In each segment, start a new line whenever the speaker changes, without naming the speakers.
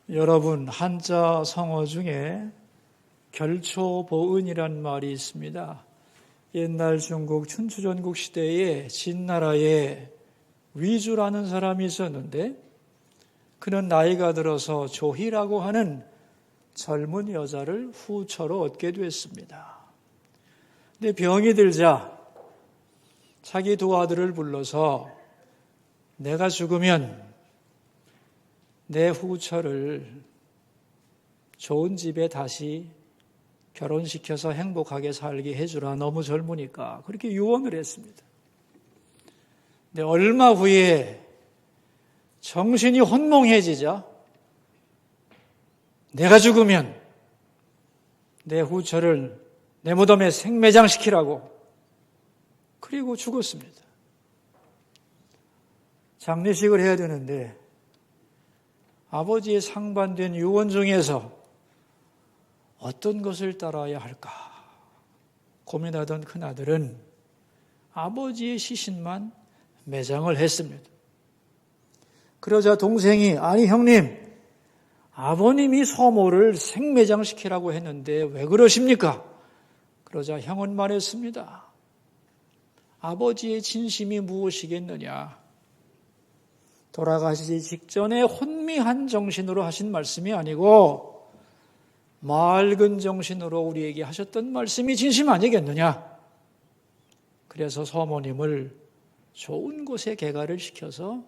여러분, 한자 성어 중에 결초보은이란 말이 있습니다. 옛날 중국 춘추전국 시대에 진나라에 위주라는 사람이 있었는데 그는 나이가 들어서 조희라고 하는 젊은 여자를 후처로 얻게 됐습니다. 근데 병이 들자 자기 두 아들을 불러서 내가 죽으면 내 후처를 좋은 집에 다시 결혼시켜서 행복하게 살게 해주라. 너무 젊으니까. 그렇게 유언을 했습니다. 근데 얼마 후에 정신이 혼몽해지자 내가 죽으면 내 후처를 내 무덤에 생매장시키라고. 그리고 죽었습니다. 장례식을 해야 되는데 아버지의 상반된 유언 중에서 어떤 것을 따라야 할까 고민하던 큰아들은 아버지의 시신만 매장을 했습니다. 그러자 동생이 아니 형님, 아버님이 서모를 생매장시키라고 했는데 왜 그러십니까? 그러자 형은 말했습니다. 아버지의 진심이 무엇이겠느냐? 돌아가시기 직전에 혼미한 정신으로 하신 말씀이 아니고 맑은 정신으로 우리에게 하셨던 말씀이 진심 아니겠느냐? 그래서 서모님을 좋은 곳에 개가를 시켜서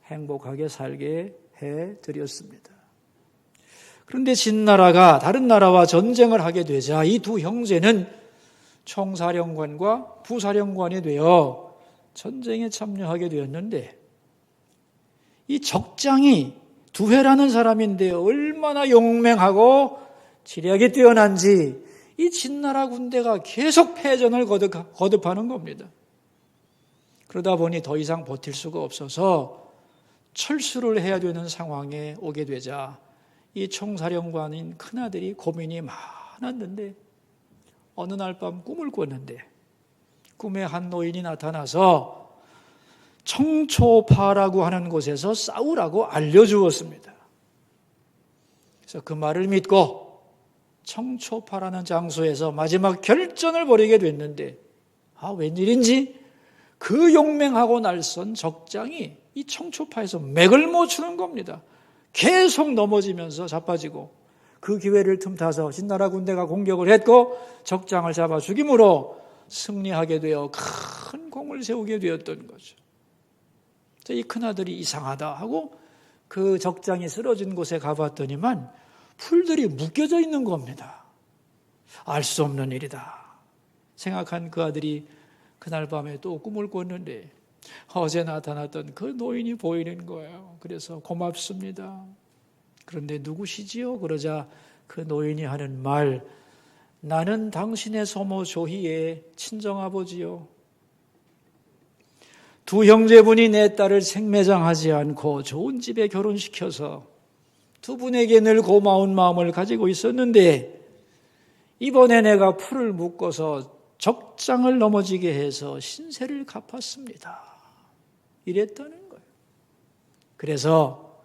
행복하게 살게 해드렸습니다. 그런데 진나라가 다른 나라와 전쟁을 하게 되자 이 두 형제는 총사령관과 부사령관이 되어 전쟁에 참여하게 되었는데 이 적장이 두해라는 사람인데 얼마나 용맹하고 지략이 뛰어난지 이 진나라 군대가 계속 패전을 거듭하는 겁니다. 그러다 보니 더 이상 버틸 수가 없어서 철수를 해야 되는 상황에 오게 되자 이 총사령관인 큰아들이 고민이 많았는데 어느 날 밤 꿈을 꿨는데 꿈에 한 노인이 나타나서 청초파라고 하는 곳에서 싸우라고 알려주었습니다. 그래서 그 말을 믿고 청초파라는 장소에서 마지막 결전을 벌이게 됐는데 웬일인지 그 용맹하고 날선 적장이 이 청초파에서 맥을 못 추는 겁니다. 계속 넘어지면서 자빠지고 그 기회를 틈타서 진나라 군대가 공격을 했고 적장을 잡아 죽임으로 승리하게 되어 큰 공을 세우게 되었던 거죠. 이 큰아들이 이상하다 하고 그 적장이 쓰러진 곳에 가봤더니만 풀들이 묶여져 있는 겁니다. 알 수 없는 일이다 생각한 그 아들이 그날 밤에 또 꿈을 꿨는데 어제 나타났던 그 노인이 보이는 거예요. 그래서 고맙습니다. 그런데 누구시지요? 그러자 그 노인이 하는 말, 나는 당신의 소모 조희의 친정아버지요. 두 형제분이 내 딸을 생매장하지 않고 좋은 집에 결혼시켜서 두 분에게 늘 고마운 마음을 가지고 있었는데 이번에 내가 풀을 묶어서 적장을 넘어지게 해서 신세를 갚았습니다. 이랬다는 거예요. 그래서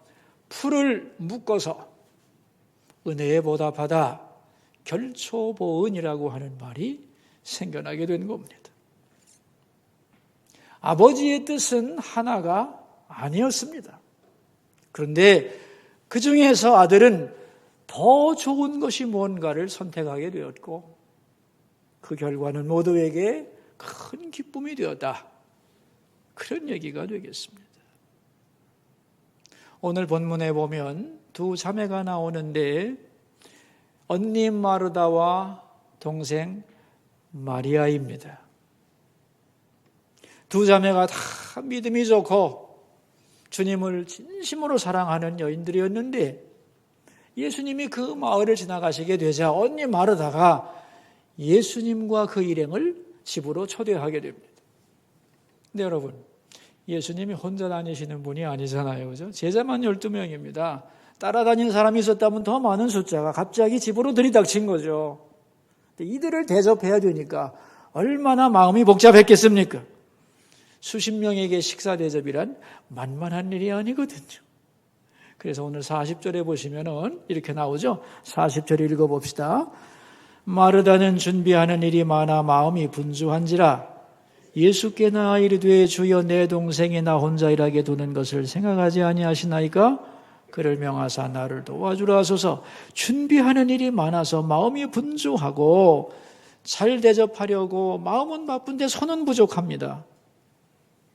풀을 묶어서 은혜에 보답하다 결초보은이라고 하는 말이 생겨나게 된 겁니다. 아버지의 뜻은 하나가 아니었습니다. 그런데 그 중에서 아들은 더 좋은 것이 뭔가를 선택하게 되었고 그 결과는 모두에게 큰 기쁨이 되었다. 그런 얘기가 되겠습니다. 오늘 본문에 보면 두 자매가 나오는데 언니 마르다와 동생 마리아입니다. 두 자매가 다 믿음이 좋고 주님을 진심으로 사랑하는 여인들이었는데 예수님이 그 마을을 지나가시게 되자 언니 마르다가 예수님과 그 일행을 집으로 초대하게 됩니다. 근데 여러분, 예수님이 혼자 다니시는 분이 아니잖아요. 그죠? 제자만 12명입니다. 따라다니는 사람이 있었다면 더 많은 숫자가 갑자기 집으로 들이닥친 거죠. 이들을 대접해야 되니까 얼마나 마음이 복잡했겠습니까? 수십 명에게 식사 대접이란 만만한 일이 아니거든요. 그래서 오늘 40절에 보시면은 이렇게 나오죠. 40절 읽어봅시다. 마르다는 준비하는 일이 많아 마음이 분주한지라 예수께 나아 이르되 주여 내 동생이 나 혼자 일하게 두는 것을 생각하지 아니하시나이까? 그를 명하사 나를 도와주라 하소서. 준비하는 일이 많아서 마음이 분주하고 잘 대접하려고 마음은 바쁜데 손은 부족합니다.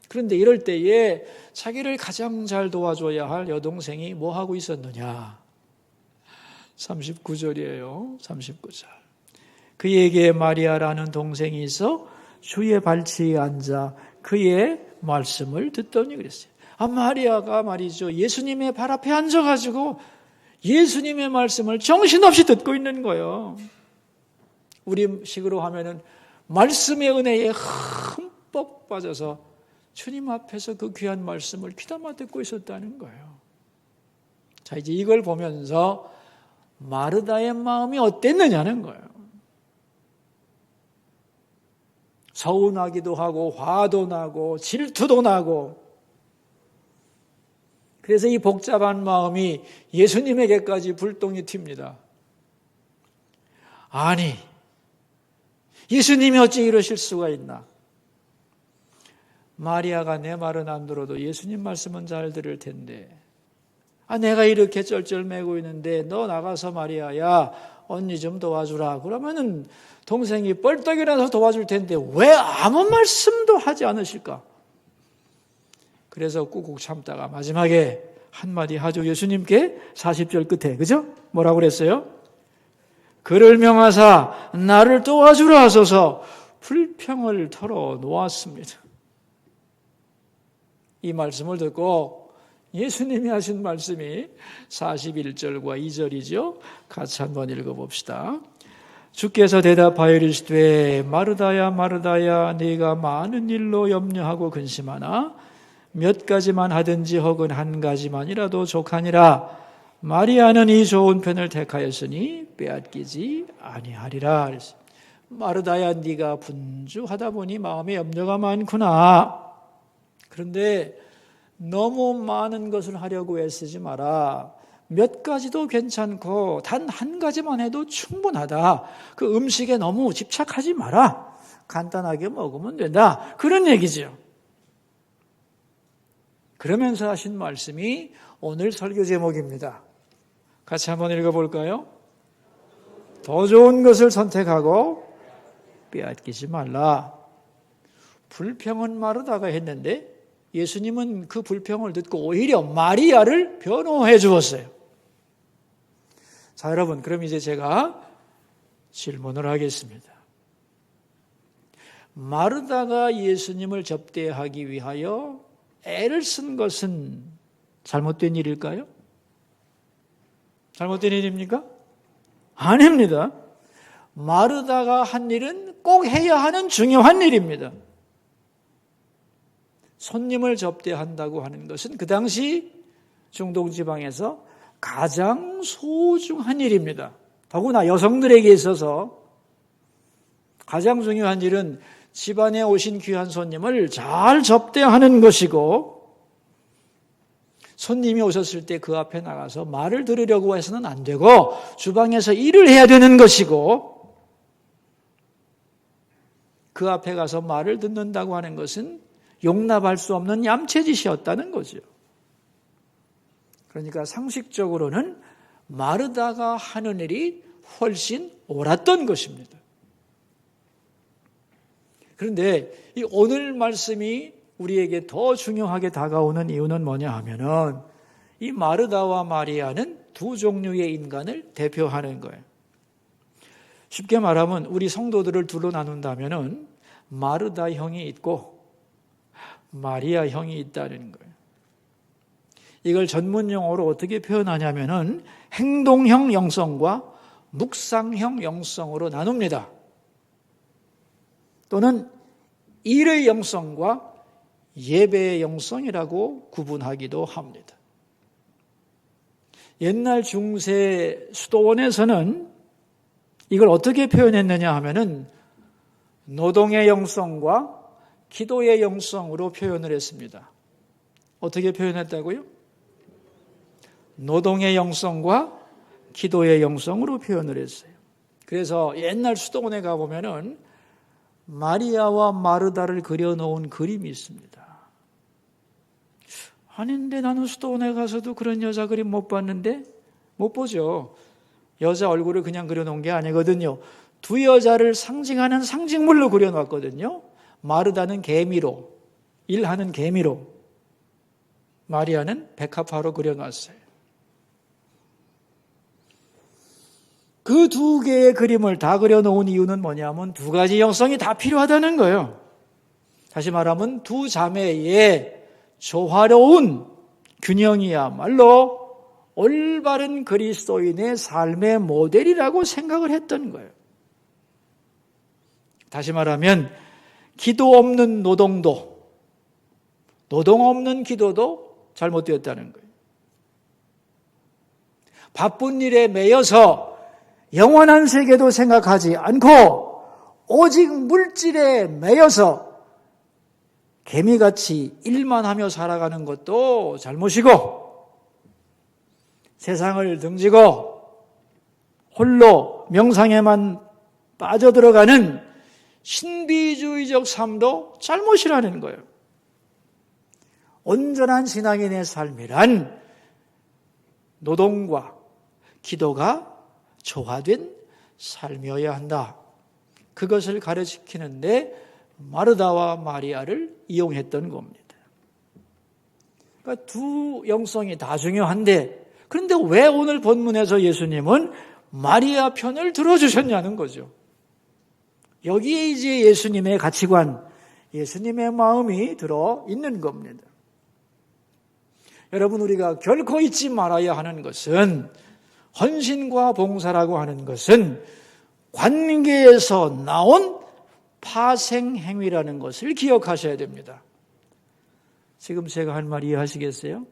그런데 이럴 때에 자기를 가장 잘 도와줘야 할 여동생이 뭐 하고 있었느냐? 39절이에요. 39절. 그에게 마리아라는 동생이 있어 주의 발치에 앉아 그의 말씀을 듣더니 그랬어요. 마리아가 말이죠. 예수님의 발 앞에 앉아가지고 예수님의 말씀을 정신없이 듣고 있는 거예요. 우리 식으로 하면은 말씀의 은혜에 흠뻑 빠져서 주님 앞에서 그 귀한 말씀을 귀담아 듣고 있었다는 거예요. 자, 이제 이걸 보면서 마르다의 마음이 어땠느냐는 거예요. 서운하기도 하고 화도 나고 질투도 나고 그래서 이 복잡한 마음이 예수님에게까지 불똥이 튑니다. 아니, 예수님이 어찌 이러실 수가 있나? 마리아가 내 말은 안 들어도 예수님 말씀은 잘 들을 텐데 내가 이렇게 쩔쩔매고 있는데 너 나가서 마리아야 언니 좀 도와주라. 그러면은 동생이 뻘떡 일어나서 도와줄 텐데 왜 아무 말씀도 하지 않으실까? 그래서 꾹꾹 참다가 마지막에 한마디 하죠. 예수님께 40절 끝에. 그죠? 뭐라고 그랬어요? 그를 명하사 나를 도와주라 하소서. 불평을 털어 놓았습니다. 이 말씀을 듣고 예수님이 하신 말씀이 41절과 2절이죠. 같이 한번 읽어봅시다. 주께서 대답하여 이르시되 마르다야 마르다야 네가 많은 일로 염려하고 근심하나 몇 가지만 하든지 혹은 한 가지만이라도 족하니라. 마리아는 이 좋은 편을 택하였으니 빼앗기지 아니하리라. 마르다야 네가 분주하다 보니 마음에 염려가 많구나. 그런데 너무 많은 것을 하려고 애쓰지 마라. 몇 가지도 괜찮고 단 한 가지만 해도 충분하다. 그 음식에 너무 집착하지 마라. 간단하게 먹으면 된다. 그런 얘기죠. 그러면서 하신 말씀이 오늘 설교 제목입니다. 같이 한번 읽어볼까요? 더 좋은 것을 선택하고 빼앗기지 말라. 불평은 마르다가 했는데 예수님은 그 불평을 듣고 오히려 마리아를 변호해 주었어요. 자, 여러분, 그럼 이제 제가 질문을 하겠습니다. 마르다가 예수님을 접대하기 위하여 애를 쓴 것은 잘못된 일일까요? 잘못된 일입니까? 아닙니다. 마르다가 한 일은 꼭 해야 하는 중요한 일입니다. 손님을 접대한다고 하는 것은 그 당시 중동 지방에서 가장 소중한 일입니다. 더구나 여성들에게 있어서 가장 중요한 일은 집안에 오신 귀한 손님을 잘 접대하는 것이고 손님이 오셨을 때 그 앞에 나가서 말을 들으려고 해서는 안 되고 주방에서 일을 해야 되는 것이고 그 앞에 가서 말을 듣는다고 하는 것은 용납할 수 없는 얌체짓이었다는 거죠. 그러니까 상식적으로는 마르다가 하는 일이 훨씬 옳았던 것입니다. 그런데 이 오늘 말씀이 우리에게 더 중요하게 다가오는 이유는 뭐냐 하면은 이 마르다와 마리아는 두 종류의 인간을 대표하는 거예요. 쉽게 말하면 우리 성도들을 둘로 나눈다면은 마르다 형이 있고 마리아 형이 있다는 거예요. 이걸 전문 용어로 어떻게 표현하냐면은 행동형 영성과 묵상형 영성으로 나눕니다. 또는 일의 영성과 예배의 영성이라고 구분하기도 합니다. 옛날 중세 수도원에서는 이걸 어떻게 표현했느냐 하면은 노동의 영성과 기도의 영성으로 표현을 했습니다. 어떻게 표현했다고요? 노동의 영성과 기도의 영성으로 표현을 했어요. 그래서 옛날 수도원에 가보면은 마리아와 마르다를 그려놓은 그림이 있습니다. 아닌데 나는 수도원에 가서도 그런 여자 그림 못 봤는데? 못 보죠. 여자 얼굴을 그냥 그려놓은 게 아니거든요. 두 여자를 상징하는 상징물로 그려놨거든요. 마르다는 개미로, 일하는 개미로, 마리아는 백합화로 그려놨어요. 그 두 개의 그림을 다 그려놓은 이유는 뭐냐면 두 가지 영성이 다 필요하다는 거예요. 다시 말하면 두 자매의 조화로운 균형이야말로 올바른 그리스도인의 삶의 모델이라고 생각을 했던 거예요. 다시 말하면 기도 없는 노동도, 노동 없는 기도도 잘못되었다는 거예요. 바쁜 일에 매여서 영원한 세계도 생각하지 않고 오직 물질에 매여서 개미같이 일만 하며 살아가는 것도 잘못이고, 세상을 등지고 홀로 명상에만 빠져들어가는 신비주의적 삶도 잘못이라는 거예요. 온전한 신앙인의 삶이란 노동과 기도가 조화된 삶이어야 한다. 그것을 가르치는데 마르다와 마리아를 이용했던 겁니다. 그러니까 두 영성이 다 중요한데, 그런데 왜 오늘 본문에서 예수님은 마리아 편을 들어주셨냐는 거죠. 여기에 이제 예수님의 가치관, 예수님의 마음이 들어 있는 겁니다. 여러분, 우리가 결코 잊지 말아야 하는 것은, 헌신과 봉사라고 하는 것은 관계에서 나온 파생행위라는 것을 기억하셔야 됩니다. 지금 제가 한 말 이해하시겠어요?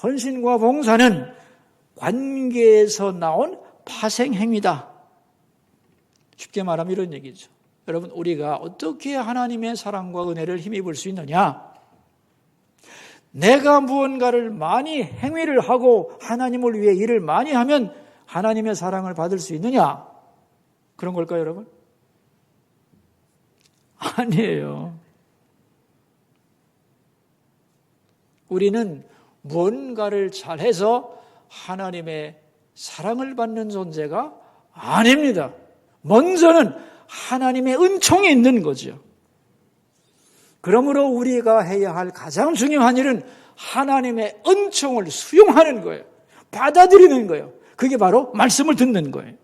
헌신과 봉사는 관계에서 나온 파생행위다. 쉽게 말하면 이런 얘기죠. 여러분, 우리가 어떻게 하나님의 사랑과 은혜를 힘입을 수 있느냐? 내가 무언가를 많이 행위를 하고 하나님을 위해 일을 많이 하면 하나님의 사랑을 받을 수 있느냐? 그런 걸까요, 여러분? 아니에요. 우리는 무언가를 잘해서 하나님의 사랑을 받는 존재가 아닙니다. 먼저는 하나님의 은총이 있는 거죠. 그러므로 우리가 해야 할 가장 중요한 일은 하나님의 은총을 수용하는 거예요. 받아들이는 거예요. 그게 바로 말씀을 듣는 거예요.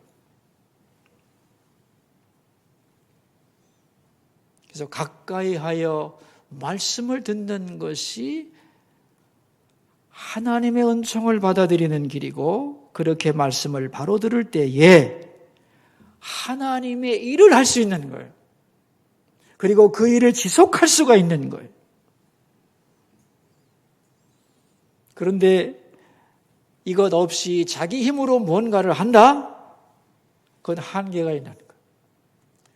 그래서 가까이 하여 말씀을 듣는 것이 하나님의 은총을 받아들이는 길이고, 그렇게 말씀을 바로 들을 때에 하나님의 일을 할 수 있는 거예요. 그리고 그 일을 지속할 수가 있는 거예요. 그런데 이것 없이 자기 힘으로 무언가를 한다? 그건 한계가 있는 거예요.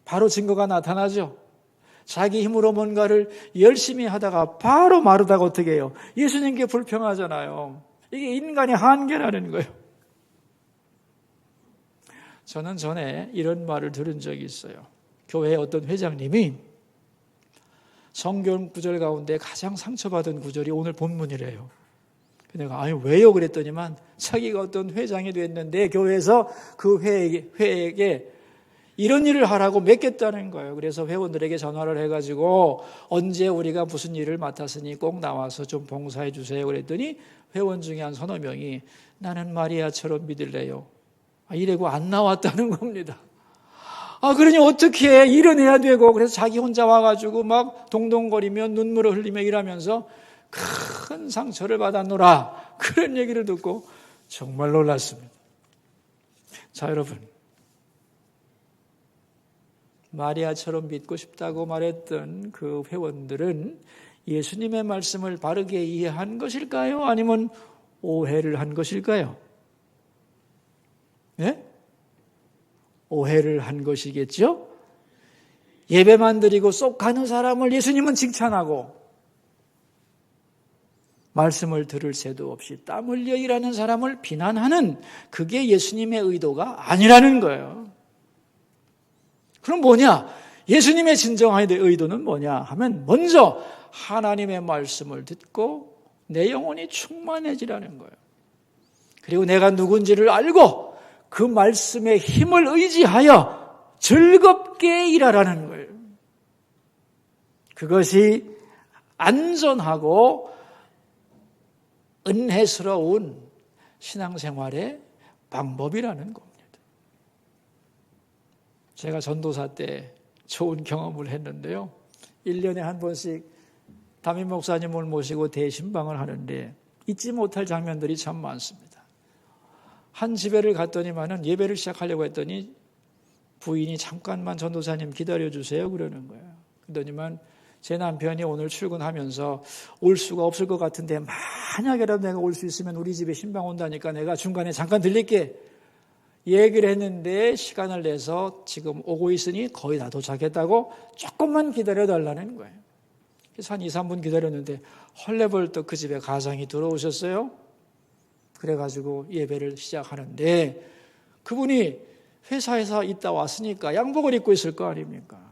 바로 증거가 나타나죠. 자기 힘으로 뭔가를 열심히 하다가 바로 마르다가 어떻게 해요? 예수님께 불평하잖아요. 이게 인간의 한계라는 거예요. 저는 전에 이런 말을 들은 적이 있어요. 교회 어떤 회장님이 성경 구절 가운데 가장 상처받은 구절이 오늘 본문이래요. 내가 아니 왜요? 그랬더니만 자기가 어떤 회장이 됐는데 교회에서 그 회에게 이런 일을 하라고 맡겼다는 거예요. 그래서 회원들에게 전화를 해가지고 언제 우리가 무슨 일을 맡았으니 꼭 나와서 좀 봉사해 주세요. 그랬더니 회원 중에 한 서너 명이 나는 마리아처럼 믿을래요. 이래고 안 나왔다는 겁니다. 그러니 어떻게 해? 일은 해야 되고, 그래서 자기 혼자 와가지고 막 동동거리며 눈물을 흘리며 일하면서 큰 상처를 받았노라. 그런 얘기를 듣고 정말 놀랐습니다. 자, 여러분. 마리아처럼 믿고 싶다고 말했던 그 회원들은 예수님의 말씀을 바르게 이해한 것일까요? 아니면 오해를 한 것일까요? 네? 오해를 한 것이겠죠? 예배만 드리고 쏙 가는 사람을 예수님은 칭찬하고 말씀을 들을 새도 없이 땀 흘려 일하는 사람을 비난하는 그게 예수님의 의도가 아니라는 거예요. 그럼 뭐냐? 예수님의 진정한 의도는 뭐냐 하면 먼저 하나님의 말씀을 듣고 내 영혼이 충만해지라는 거예요. 그리고 내가 누군지를 알고 그 말씀의 힘을 의지하여 즐겁게 일하라는 거예요. 그것이 안전하고 은혜스러운 신앙생활의 방법이라는 겁니다. 제가 전도사 때 좋은 경험을 했는데요. 1년에 한 번씩 담임 목사님을 모시고 대신방을 하는데 잊지 못할 장면들이 참 많습니다. 한 집에를 갔더니만은 예배를 시작하려고 했더니 부인이 잠깐만 전도사님 기다려주세요 그러는 거예요. 그러더니만 제 남편이 오늘 출근하면서 올 수가 없을 것 같은데 만약에라도 내가 올 수 있으면 우리 집에 신방 온다니까 내가 중간에 잠깐 들릴게 얘기를 했는데 시간을 내서 지금 오고 있으니 거의 다 도착했다고 조금만 기다려달라는 거예요. 그래서 한 2, 3분 기다렸는데 헐레벌떡 그 집에 가장이 들어오셨어요. 그래가지고 예배를 시작하는데 그분이 회사에서 있다 왔으니까 양복을 입고 있을 거 아닙니까?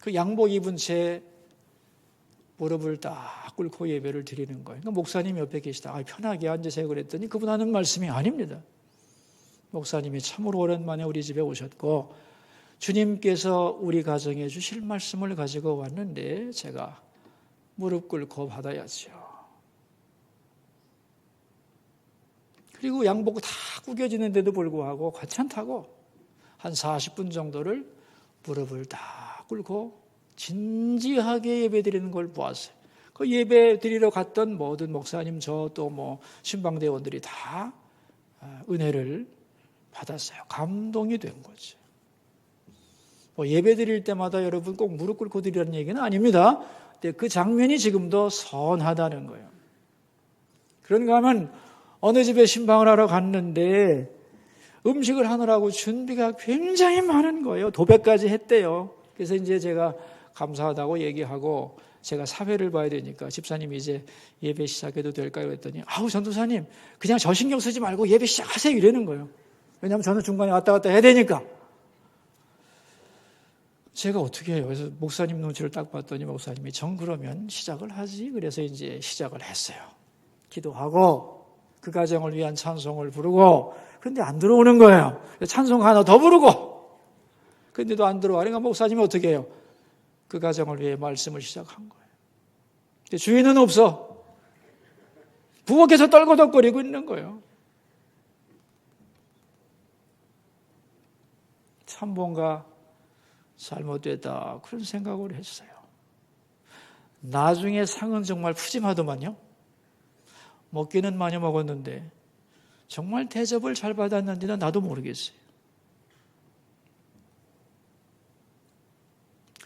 그 양복 입은 채 무릎을 딱 꿇고 예배를 드리는 거예요. 목사님 옆에 계시다. 편하게 앉으세요 그랬더니 그분 하는 말씀이 아닙니다. 목사님이 참으로 오랜만에 우리 집에 오셨고 주님께서 우리 가정에 주실 말씀을 가지고 왔는데 제가 무릎 꿇고 받아야죠. 그리고 양복 다 구겨지는데도 불구하고 괜찮다고 한 40분 정도를 무릎을 다 꿇고 진지하게 예배드리는 걸 보았어요. 그 예배드리러 갔던 모든 목사님, 저 또 뭐 신방대원들이 다 은혜를 받았어요. 감동이 된 거죠. 뭐 예배드릴 때마다 여러분 꼭 무릎 꿇고 드리라는 얘기는 아닙니다. 근데 그 장면이 지금도 선하다는 거예요. 그런가 하면 어느 집에 신방을 하러 갔는데 음식을 하느라고 준비가 굉장히 많은 거예요. 도배까지 했대요. 그래서 이제 제가 감사하다고 얘기하고 제가 사회를 봐야 되니까 집사님이 이제 예배 시작해도 될까요? 그랬더니 아우 전도사님 그냥 저 신경 쓰지 말고 예배 시작하세요 이러는 거예요. 왜냐하면 저는 중간에 왔다 갔다 해야 되니까. 제가 어떻게 해요? 그래서 목사님 눈치를 딱 봤더니 목사님이 정 그러면 시작을 하지. 그래서 이제 시작을 했어요. 기도하고 그 가정을 위한 찬송을 부르고 그런데 안 들어오는 거예요. 찬송 하나 더 부르고 그런데도 안 들어와. 그러니까 목사님이 어떻게 해요? 그 가정을 위해 말씀을 시작한 거예요. 근데 주인은 없어. 부엌에서 떨거덕거리고 있는 거예요. 참 뭔가 잘못됐다 그런 생각을 했어요. 나중에 상은 정말 푸짐하더만요. 먹기는 많이 먹었는데 정말 대접을 잘 받았는지는 나도 모르겠어요.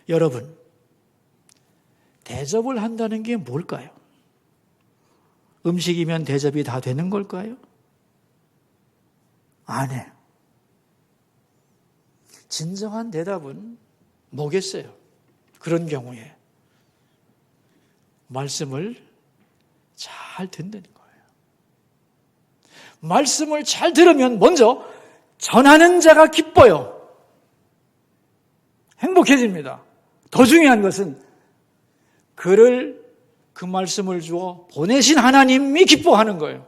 여러분, 대접을 한다는 게 뭘까요? 음식이면 대접이 다 되는 걸까요? 아니에요. 진정한 대답은 뭐겠어요? 그런 경우에 말씀을 잘 듣는 거예요. 말씀을 잘 들으면 먼저 전하는 자가 기뻐요. 행복해집니다. 더 중요한 것은 그 말씀을 주어 보내신 하나님이 기뻐하는 거예요.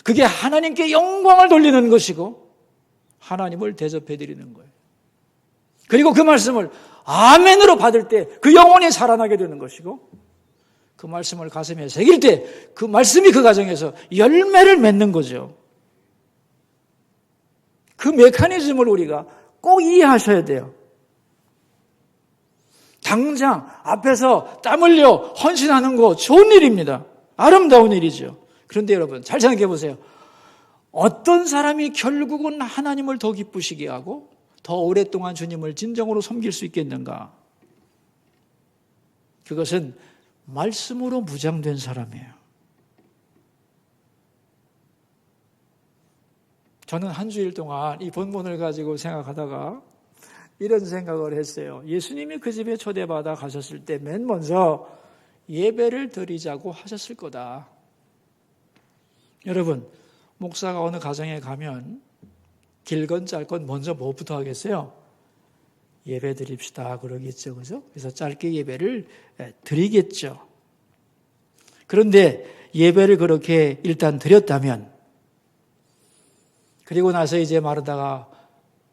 그게 하나님께 영광을 돌리는 것이고 하나님을 대접해드리는 거예요. 그리고 그 말씀을 아멘으로 받을 때 그 영혼이 살아나게 되는 것이고 그 말씀을 가슴에 새길 때 그 말씀이 그 가정에서 열매를 맺는 거죠. 그 메커니즘을 우리가 꼭 이해하셔야 돼요. 당장 앞에서 땀 흘려 헌신하는 거 좋은 일입니다. 아름다운 일이죠. 그런데 여러분 잘 생각해 보세요. 어떤 사람이 결국은 하나님을 더 기쁘시게 하고 더 오랫동안 주님을 진정으로 섬길 수 있겠는가? 그것은 말씀으로 무장된 사람이에요. 저는 한 주일 동안 이 본문을 가지고 생각하다가 이런 생각을 했어요. 예수님이 그 집에 초대받아 가셨을 때 맨 먼저 예배를 드리자고 하셨을 거다. 여러분, 목사가 어느 가정에 가면 길건 짧건 먼저 뭐부터 하겠어요? 예배 드립시다 그러겠죠. 그죠? 그래서 짧게 예배를 드리겠죠. 그런데 예배를 그렇게 일단 드렸다면, 그리고 나서 이제 마르다가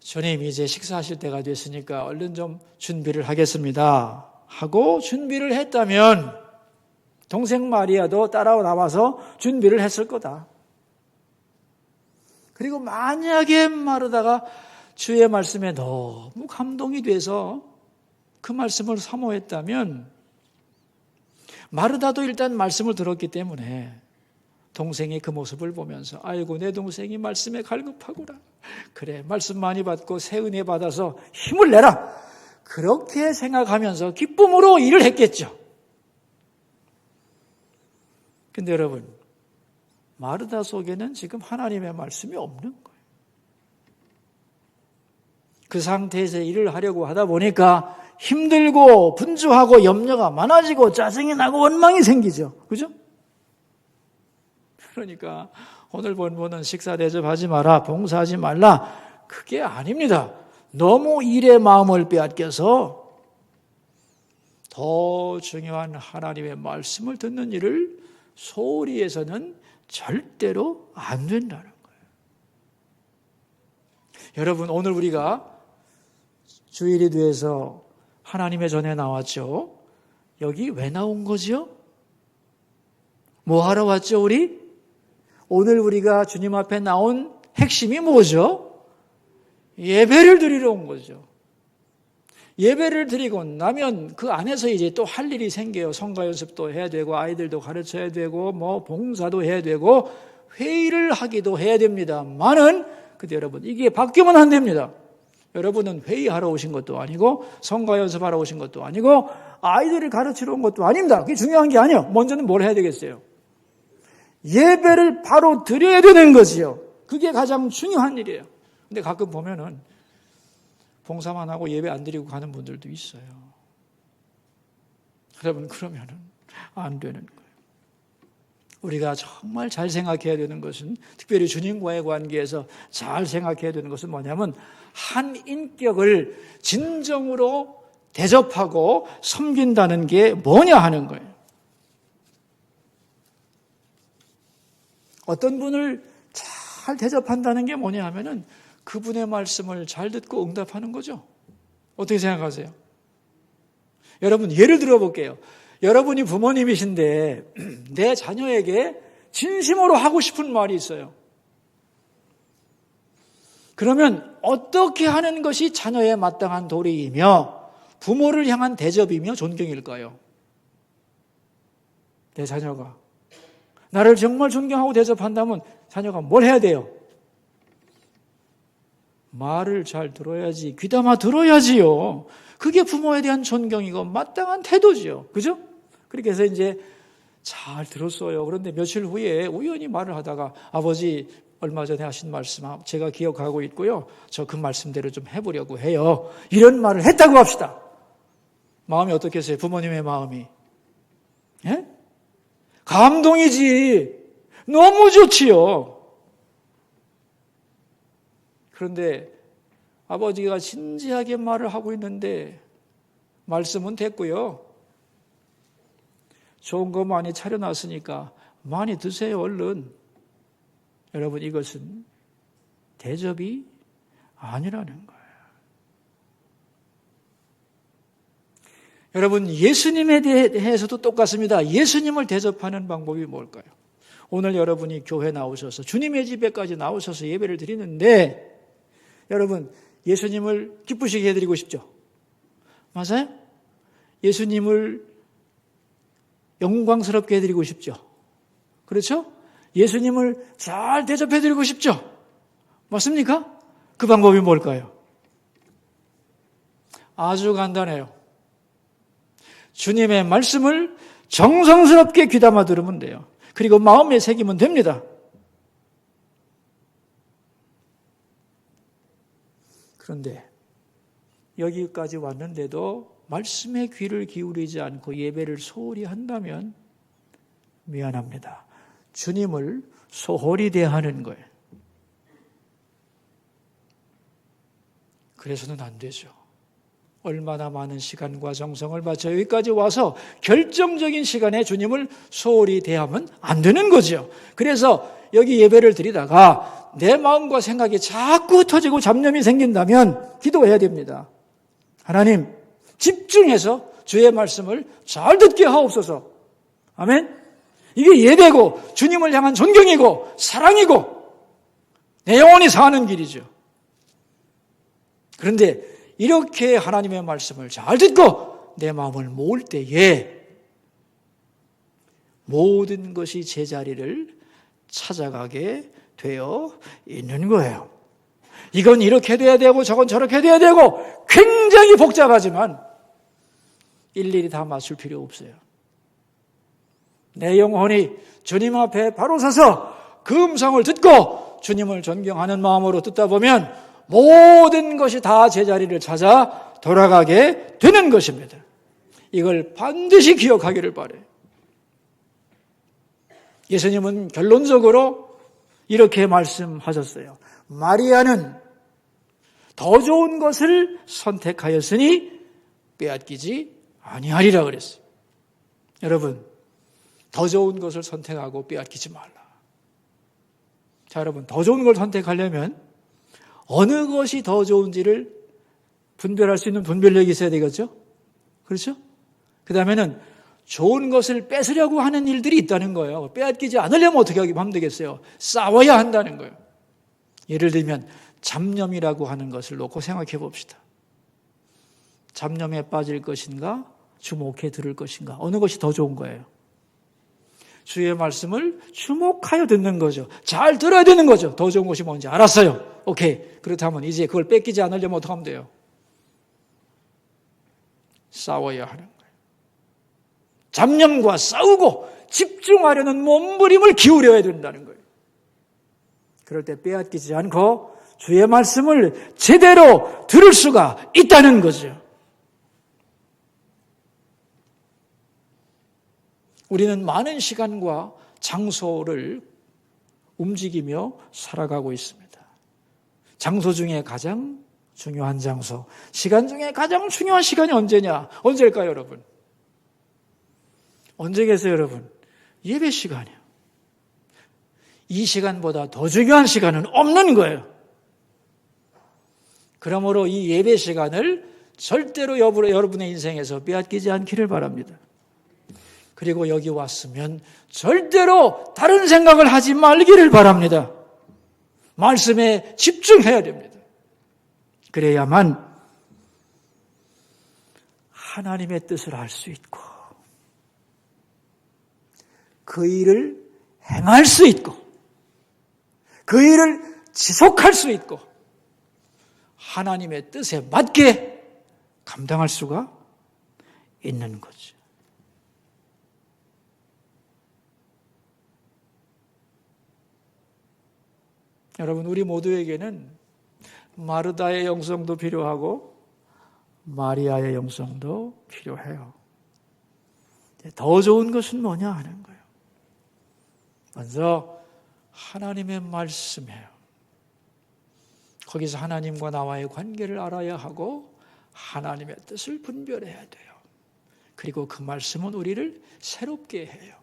주님 이제 식사하실 때가 됐으니까 얼른 좀 준비를 하겠습니다 하고 준비를 했다면 동생 마리아도 따라 나와서 준비를 했을 거다. 그리고 만약에 마르다가 주의 말씀에 너무 감동이 돼서 그 말씀을 사모했다면, 마르다도 일단 말씀을 들었기 때문에 동생의 그 모습을 보면서 아이고 내 동생이 말씀에 갈급하구나. 그래 말씀 많이 받고 새 은혜 받아서 힘을 내라. 그렇게 생각하면서 기쁨으로 일을 했겠죠. 근데 여러분, 마르다 속에는 지금 하나님의 말씀이 없는 거예요. 그 상태에서 일을 하려고 하다 보니까 힘들고 분주하고 염려가 많아지고 짜증이 나고 원망이 생기죠. 그죠? 그러니까 오늘 본문은 식사 대접하지 마라, 봉사하지 말라, 그게 아닙니다. 너무 일의 마음을 빼앗겨서 더 중요한 하나님의 말씀을 듣는 일을 소홀히 해서는 절대로 안 된다는 거예요. 여러분, 오늘 우리가 주일이 돼서 하나님의 전에 나왔죠. 여기 왜 나온 거죠? 뭐 하러 왔죠, 우리? 오늘 우리가 주님 앞에 나온 핵심이 뭐죠? 예배를 드리러 온 거죠. 예배를 드리고 나면 그 안에서 이제 또 할 일이 생겨요. 성가 연습도 해야 되고 아이들도 가르쳐야 되고 뭐 봉사도 해야 되고 회의를 하기도 해야 됩니다만은, 근데 여러분 이게 바뀌면 안 됩니다. 여러분은 회의하러 오신 것도 아니고 성가 연습하러 오신 것도 아니고 아이들을 가르치러 온 것도 아닙니다. 그게 중요한 게 아니에요. 먼저는 뭘 해야 되겠어요? 예배를 바로 드려야 되는 거지요. 그게 가장 중요한 일이에요. 근데 가끔 보면은 봉사만 하고 예배 안 드리고 가는 분들도 있어요. 여러분, 그러면은 안 되는 거예요. 우리가 정말 잘 생각해야 되는 것은, 특별히 주님과의 관계에서 잘 생각해야 되는 것은 뭐냐면, 한 인격을 진정으로 대접하고 섬긴다는 게 뭐냐 하는 거예요. 어떤 분을 잘 대접한다는 게 뭐냐 하면은 그분의 말씀을 잘 듣고 응답하는 거죠. 어떻게 생각하세요? 여러분, 예를 들어 볼게요. 여러분이 부모님이신데 내 자녀에게 진심으로 하고 싶은 말이 있어요. 그러면 어떻게 하는 것이 자녀의 마땅한 도리이며 부모를 향한 대접이며 존경일까요? 내 자녀가 나를 정말 존경하고 대접한다면 자녀가 뭘 해야 돼요? 말을 잘 들어야지, 귀담아 들어야지요. 그게 부모에 대한 존경이고 마땅한 태도지요. 그죠? 그렇게 해서 이제 잘 들었어요. 그런데 며칠 후에 우연히 말을 하다가 아버지 얼마 전에 하신 말씀 제가 기억하고 있고요. 저 그 말씀대로 좀 해보려고 해요. 이런 말을 했다고 합시다. 마음이 어떻겠어요? 부모님의 마음이. 예? 감동이지. 너무 좋지요. 그런데 아버지가 진지하게 말을 하고 있는데 말씀은 됐고요. 좋은 거 많이 차려놨으니까 많이 드세요, 얼른. 여러분, 이것은 대접이 아니라는 거예요. 여러분, 예수님에 대해서도 똑같습니다. 예수님을 대접하는 방법이 뭘까요? 오늘 여러분이 교회 나오셔서 주님의 집에까지 나오셔서 예배를 드리는데 여러분, 예수님을 기쁘시게 해드리고 싶죠? 맞아요? 예수님을 영광스럽게 해드리고 싶죠? 그렇죠? 예수님을 잘 대접해드리고 싶죠? 맞습니까? 그 방법이 뭘까요? 아주 간단해요. 주님의 말씀을 정성스럽게 귀담아 들으면 돼요. 그리고 마음에 새기면 됩니다. 그런데 여기까지 왔는데도 말씀에 귀를 기울이지 않고 예배를 소홀히 한다면 미안합니다. 주님을 소홀히 대하는 거예요. 그래서는 안 되죠. 얼마나 많은 시간과 정성을 바쳐 여기까지 와서 결정적인 시간에 주님을 소홀히 대하면 안 되는 거죠. 그래서 여기 예배를 드리다가 내 마음과 생각이 자꾸 흩어지고 잡념이 생긴다면 기도해야 됩니다. 하나님, 집중해서 주의 말씀을 잘 듣게 하옵소서. 아멘. 이게 예배고 주님을 향한 존경이고 사랑이고 내 영혼이 사는 길이죠. 그런데 이렇게 하나님의 말씀을 잘 듣고 내 마음을 모을 때에 모든 것이 제자리를 찾아가게 되어 있는 거예요. 이건 이렇게 돼야 되고 저건 저렇게 돼야 되고 굉장히 복잡하지만 일일이 다 맞출 필요 없어요. 내 영혼이 주님 앞에 바로 서서 그 음성을 듣고 주님을 존경하는 마음으로 듣다 보면 모든 것이 다 제자리를 찾아 돌아가게 되는 것입니다. 이걸 반드시 기억하기를 바라요. 예수님은 결론적으로 이렇게 말씀하셨어요. 마리아는 더 좋은 것을 선택하였으니 빼앗기지 아니하리라 그랬어요. 여러분, 더 좋은 것을 선택하고 빼앗기지 말라. 자, 여러분, 더 좋은 걸 선택하려면 어느 것이 더 좋은지를 분별할 수 있는 분별력이 있어야 되겠죠? 그렇죠? 그 다음에는 좋은 것을 뺏으려고 하는 일들이 있다는 거예요. 빼앗기지 않으려면 어떻게 하면 되겠어요? 싸워야 한다는 거예요. 예를 들면 잡념이라고 하는 것을 놓고 생각해 봅시다. 잡념에 빠질 것인가? 주목해 들을 것인가? 어느 것이 더 좋은 거예요? 주의 말씀을 주목하여 듣는 거죠. 잘 들어야 되는 거죠. 더 좋은 것이 뭔지 알았어요. 오케이. 그렇다면 이제 그걸 뺏기지 않으려면 어떻게 하면 돼요? 싸워야 하는 거예요. 잡념과 싸우고 집중하려는 몸부림을 기울여야 된다는 거예요. 그럴 때 빼앗기지 않고 주의 말씀을 제대로 들을 수가 있다는 거죠. 우리는 많은 시간과 장소를 움직이며 살아가고 있습니다. 장소 중에 가장 중요한 장소, 시간 중에 가장 중요한 시간이 언제냐? 언제일까요, 여러분? 언제 계세요, 여러분? 예배 시간이요. 이 시간보다 더 중요한 시간은 없는 거예요. 그러므로 이 예배 시간을 절대로 여러분의 인생에서 빼앗기지 않기를 바랍니다. 그리고 여기 왔으면 절대로 다른 생각을 하지 말기를 바랍니다. 말씀에 집중해야 됩니다. 그래야만 하나님의 뜻을 알 수 있고 그 일을 행할 수 있고 그 일을 지속할 수 있고 하나님의 뜻에 맞게 감당할 수가 있는 거죠. 여러분, 우리 모두에게는 마르다의 영성도 필요하고 마리아의 영성도 필요해요. 더 좋은 것은 뭐냐 하는 거예요. 먼저 하나님의 말씀이에요. 거기서 하나님과 나와의 관계를 알아야 하고 하나님의 뜻을 분별해야 돼요. 그리고 그 말씀은 우리를 새롭게 해요.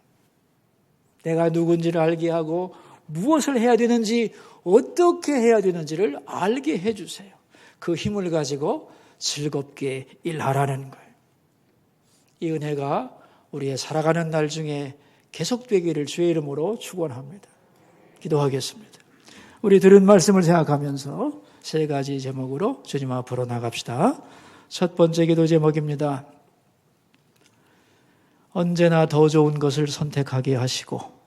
내가 누군지를 알게 하고 무엇을 해야 되는지 어떻게 해야 되는지를 알게 해주세요. 그 힘을 가지고 즐겁게 일하라는 거예요. 이 은혜가 우리의 살아가는 날 중에 계속되기를 주의 이름으로 축원합니다. 기도하겠습니다. 우리 들은 말씀을 생각하면서 세 가지 제목으로 주님 앞으로 나갑시다. 첫 번째 기도 제목입니다. 언제나 더 좋은 것을 선택하게 하시고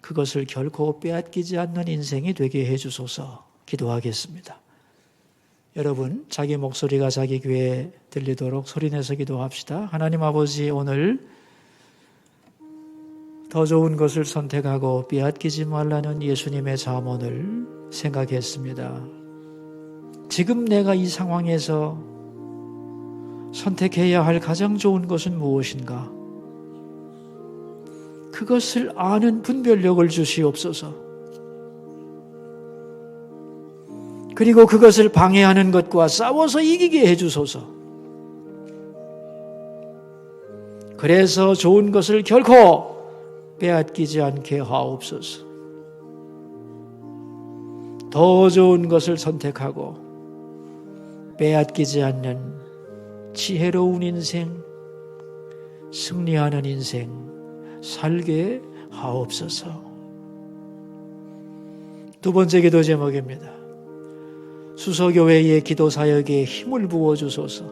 그것을 결코 빼앗기지 않는 인생이 되게 해주소서. 기도하겠습니다. 여러분, 자기 목소리가 자기 귀에 들리도록 소리내서 기도합시다. 하나님 아버지, 오늘 더 좋은 것을 선택하고 빼앗기지 말라는 예수님의 잠언을 생각했습니다. 지금 내가 이 상황에서 선택해야 할 가장 좋은 것은 무엇인가? 그것을 아는 분별력을 주시옵소서. 그리고 그것을 방해하는 것과 싸워서 이기게 해주소서. 그래서 좋은 것을 결코 빼앗기지 않게 하옵소서. 더 좋은 것을 선택하고 빼앗기지 않는 지혜로운 인생, 승리하는 인생 살게 하옵소서. 두 번째 기도 제목입니다. 수서교회의 기도 사역에 힘을 부어주소서.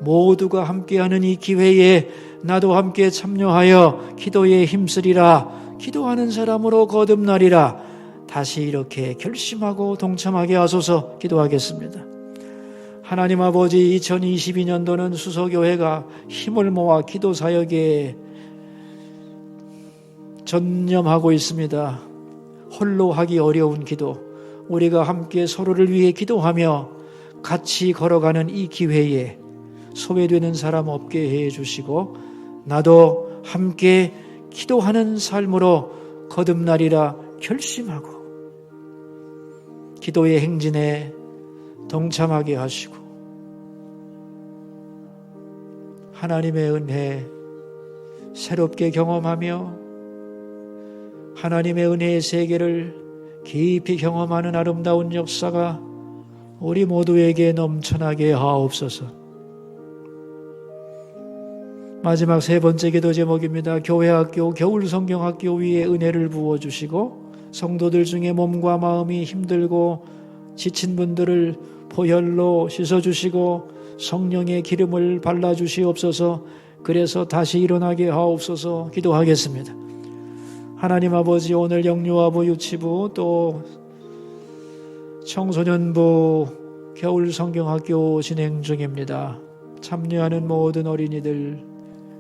모두가 함께하는 이 기회에 나도 함께 참여하여 기도에 힘쓰리라. 기도하는 사람으로 거듭나리라. 다시 이렇게 결심하고 동참하게 하소서. 기도하겠습니다. 하나님 아버지, 2022년도는 수서교회가 힘을 모아 기도 사역에 전념하고 있습니다. 홀로 하기 어려운 기도, 우리가 함께 서로를 위해 기도하며 같이 걸어가는 이 기회에 소외되는 사람 없게 해주시고 나도 함께 기도하는 삶으로 거듭나리라 결심하고 기도의 행진에 동참하게 하시고 하나님의 은혜 새롭게 경험하며 하나님의 은혜의 세계를 깊이 경험하는 아름다운 역사가 우리 모두에게 넘쳐나게 하옵소서. 마지막 세 번째 기도 제목입니다. 교회학교, 겨울성경학교 위에 은혜를 부어주시고 성도들 중에 몸과 마음이 힘들고 지친 분들을 보혈로 씻어주시고 성령의 기름을 발라주시옵소서. 그래서 다시 일어나게 하옵소서. 기도하겠습니다. 하나님 아버지, 오늘 영유아부 유치부 또 청소년부 겨울성경학교 진행 중입니다. 참여하는 모든 어린이들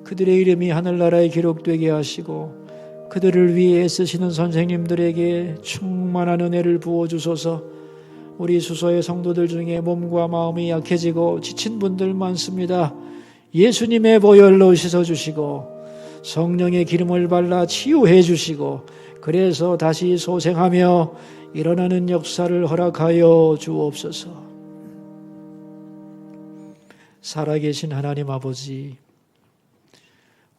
그들의 이름이 하늘나라에 기록되게 하시고 그들을 위해 애쓰시는 선생님들에게 충만한 은혜를 부어주소서. 우리 수서의 성도들 중에 몸과 마음이 약해지고 지친 분들 많습니다. 예수님의 보혈로 씻어주시고 성령의 기름을 발라 치유해 주시고 그래서 다시 소생하며 일어나는 역사를 허락하여 주옵소서. 살아계신 하나님 아버지,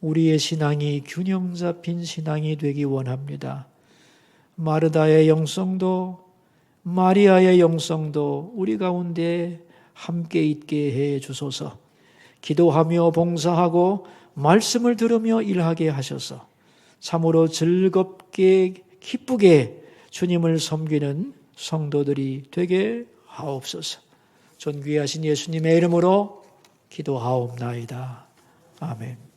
우리의 신앙이 균형 잡힌 신앙이 되기 원합니다. 마르다의 영성도 마리아의 영성도 우리 가운데 함께 있게 해 주소서. 기도하며 봉사하고 말씀을 들으며 일하게 하셔서 참으로 즐겁게 기쁘게 주님을 섬기는 성도들이 되게 하옵소서. 존귀하신 예수님의 이름으로 기도하옵나이다. 아멘.